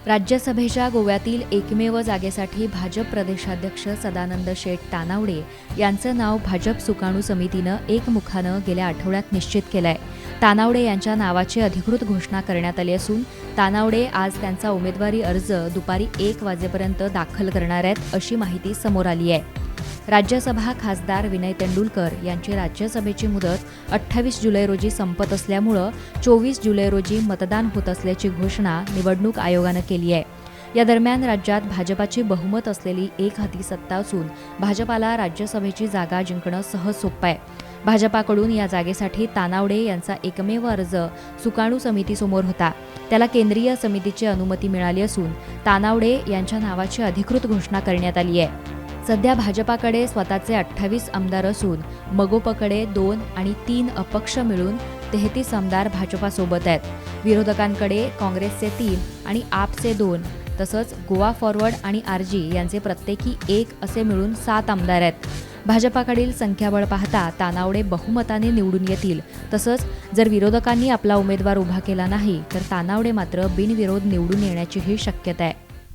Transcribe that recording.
राज्यसभेच्या गोव्यातील एकमेव जागेसाठी भाजप प्रदेशाध्यक्ष सदानंद शेठ तानावडे यांचं नाव भाजप सुकाणू समितीनं एकमुखानं गेल्या आठवड्यात निश्चित केलंय. तानावडे यांच्या नावाची अधिकृत घोषणा करण्यात आली असून तानावडे आज त्यांचा उमेदवारी अर्ज दुपारी 1 वाजेपर्यंत दाखल करणार आहेत, अशी माहिती समोर आली आहे. राज्यसभा खासदार विनय तेंडुलकर यांची राज्यसभेची मुदत 28 जुलै रोजी संपत असल्यामुळं 24 जुलै रोजी मतदान होत असल्याची घोषणा निवडणूक आयोगानं केली आहे. या दरम्यान राज्यात भाजपाची बहुमत असलेली एकहाती सत्ता असून भाजपाला राज्यसभेची जागा जिंकणं सहज सोपं आहे. भाजपाकडून या जागेसाठी तानावडे यांचा एकमेव अर्ज सुकाणू समितीसमोर होता. त्याला केंद्रीय समितीची अनुमती मिळाली असून तानावडे यांच्या नावाची अधिकृत घोषणा करण्यात आली आहे. सध्या भाजपाकडे स्वतःचे 28 आमदार असून मगोपकडे 2 आणि 3 अपक्ष मिळून 33 आमदार भाजपासोबत आहेत. विरोधकांकडे काँग्रेसचे 3 आणि आपचे 2 तसंच गोवा फॉरवर्ड आणि आरजी यांचे प्रत्येकी 1 असे मिळून 7 आमदार आहेत. भाजपाकडील संख्याबळ पाहता तानावडे बहुमताने निवडून येतील. तसंच जर विरोधकांनी आपला उमेदवार उभा केला नाही तर तानावडे मात्र बिनविरोध निवडून येण्याचीही शक्यता आहे.